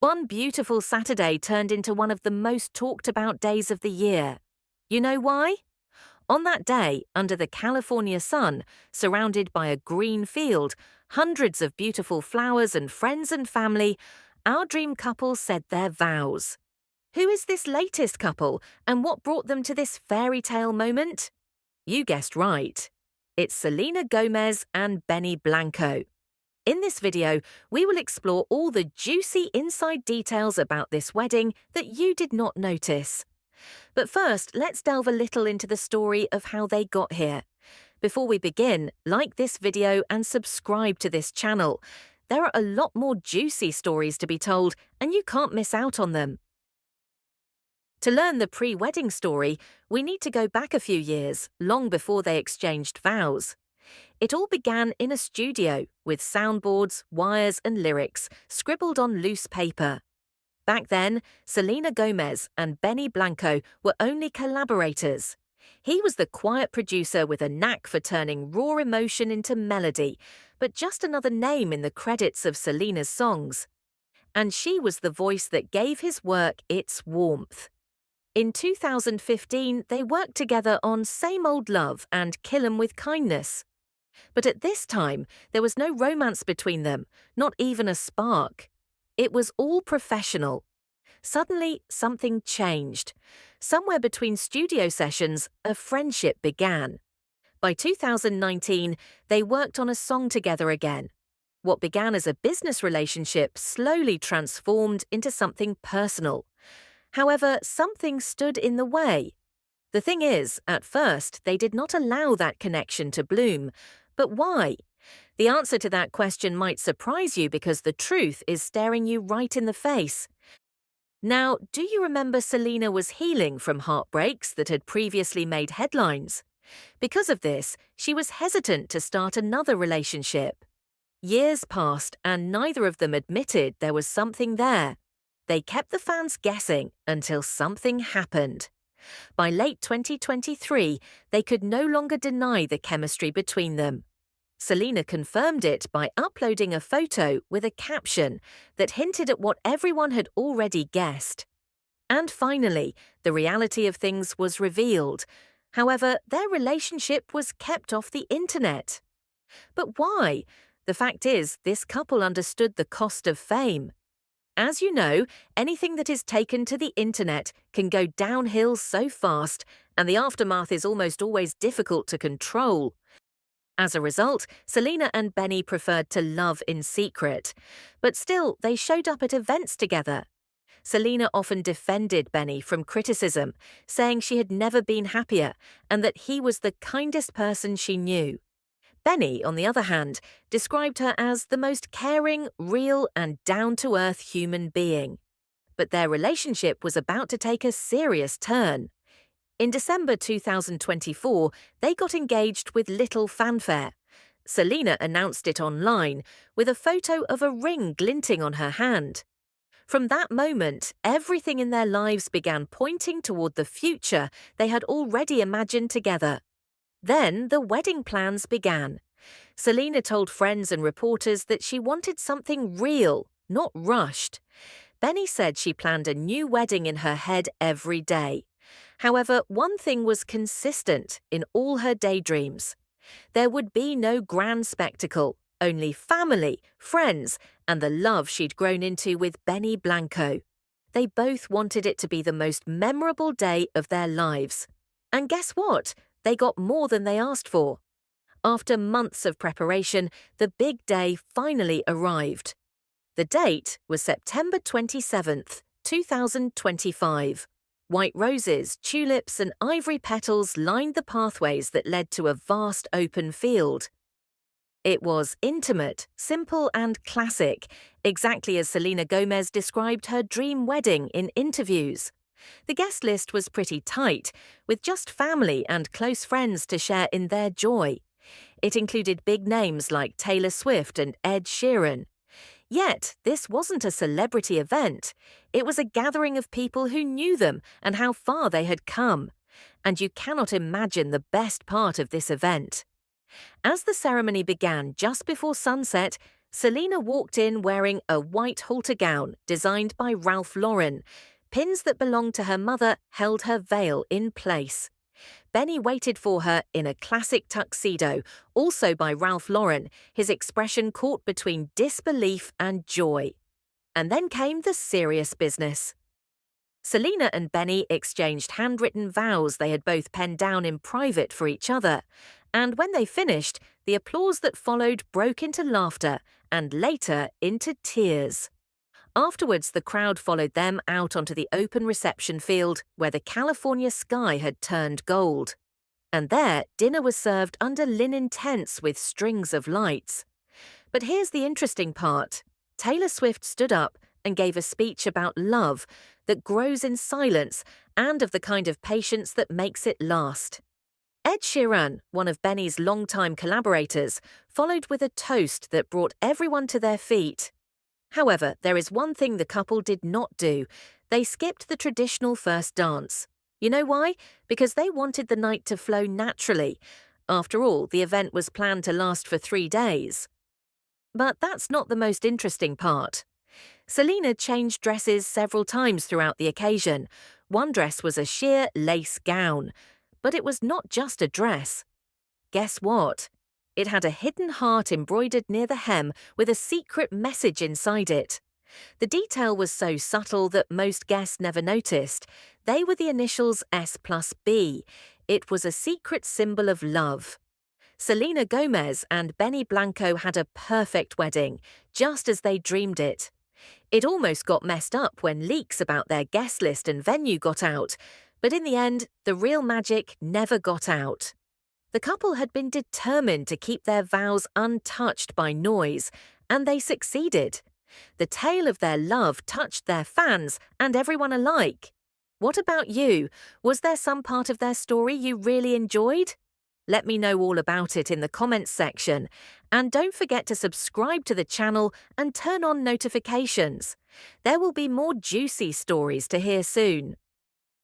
One beautiful Saturday turned into one of the most talked about days of the year. You know why? On that day, under the California sun, surrounded by a green field, hundreds of beautiful flowers and friends and family, our dream couple said their vows. Who is this latest couple, and what brought them to this fairy tale moment? You guessed right. It's Selena Gomez and Benny Blanco. In this video, we will explore all the juicy inside details about this wedding that you did not notice. But first, let's delve a little into the story of how they got here. Before we begin, like this video and subscribe to this channel. There are a lot more juicy stories to be told, and you can't miss out on them. To learn the pre-wedding story, we need to go back a few years, long before they exchanged vows. It all began in a studio, with soundboards, wires and lyrics scribbled on loose paper. Back then, Selena Gomez and Benny Blanco were only collaborators. He was the quiet producer with a knack for turning raw emotion into melody, but just another name in the credits of Selena's songs. And she was the voice that gave his work its warmth. In 2015, they worked together on Same Old Love and Kill 'Em With Kindness. But at this time, there was no romance between them, not even a spark. It was all professional. Suddenly, something changed. Somewhere between studio sessions, a friendship began. By 2019, they worked on a song together again. What began as a business relationship slowly transformed into something personal. However, something stood in the way. The thing is, at first, they did not allow that connection to bloom. But why? The answer to that question might surprise you because the truth is staring you right in the face. Now, do you remember Selena was healing from heartbreaks that had previously made headlines? Because of this, she was hesitant to start another relationship. Years passed and neither of them admitted there was something there. They kept the fans guessing until something happened. By late 2023, they could no longer deny the chemistry between them. Selena confirmed it by uploading a photo with a caption that hinted at what everyone had already guessed. And finally, the reality of things was revealed. However, their relationship was kept off the internet. But why? The fact is, this couple understood the cost of fame. As you know, anything that is taken to the internet can go downhill so fast, and the aftermath is almost always difficult to control. As a result, Selena and Benny preferred to love in secret. But still, they showed up at events together. Selena often defended Benny from criticism, saying she had never been happier and that he was the kindest person she knew. Benny, on the other hand, described her as the most caring, real, and down-to-earth human being. But their relationship was about to take a serious turn. In December 2024, they got engaged with little fanfare. Selena announced it online, with a photo of a ring glinting on her hand. From that moment, everything in their lives began pointing toward the future they had already imagined together. Then the wedding plans began. Selena told friends and reporters that she wanted something real, not rushed. Benny said she planned a new wedding in her head every day. However, one thing was consistent in all her daydreams. There would be no grand spectacle, only family, friends, and the love she'd grown into with Benny Blanco. They both wanted it to be the most memorable day of their lives. And guess what? They got more than they asked for. After months of preparation, the big day finally arrived. The date was September 27th, 2025. White roses, tulips, and ivory petals lined the pathways that led to a vast open field. It was intimate, simple, and classic, exactly as Selena Gomez described her dream wedding in interviews. The guest list was pretty tight, with just family and close friends to share in their joy. It included big names like Taylor Swift and Ed Sheeran. Yet, this wasn't a celebrity event. It was a gathering of people who knew them and how far they had come. And you cannot imagine the best part of this event. As the ceremony began just before sunset, Selena walked in wearing a white halter gown designed by Ralph Lauren. Pins that belonged to her mother held her veil in place. Benny waited for her in a classic tuxedo, also by Ralph Lauren, his expression caught between disbelief and joy. And then came the serious business. Selena and Benny exchanged handwritten vows they had both penned down in private for each other, and when they finished, the applause that followed broke into laughter and later into tears. Afterwards, the crowd followed them out onto the open reception field where the California sky had turned gold. And there, dinner was served under linen tents with strings of lights. But here's the interesting part. Taylor Swift stood up and gave a speech about love that grows in silence and of the kind of patience that makes it last. Ed Sheeran, one of Benny's longtime collaborators, followed with a toast that brought everyone to their feet. However, there is one thing the couple did not do. They skipped the traditional first dance. You know why? Because they wanted the night to flow naturally. After all, the event was planned to last for 3 days. But that's not the most interesting part. Selena changed dresses several times throughout the occasion. One dress was a sheer lace gown. But it was not just a dress. Guess what? It had a hidden heart embroidered near the hem with a secret message inside it. The detail was so subtle that most guests never noticed. They were the initials S+B. It was a secret symbol of love. Selena Gomez and Benny Blanco had a perfect wedding, just as they dreamed it. It almost got messed up when leaks about their guest list and venue got out, but in the end, the real magic never got out. The couple had been determined to keep their vows untouched by noise, and they succeeded. The tale of their love touched their fans and everyone alike. What about you? Was there some part of their story you really enjoyed? Let me know all about it in the comments section. And don't forget to subscribe to the channel and turn on notifications. There will be more juicy stories to hear soon.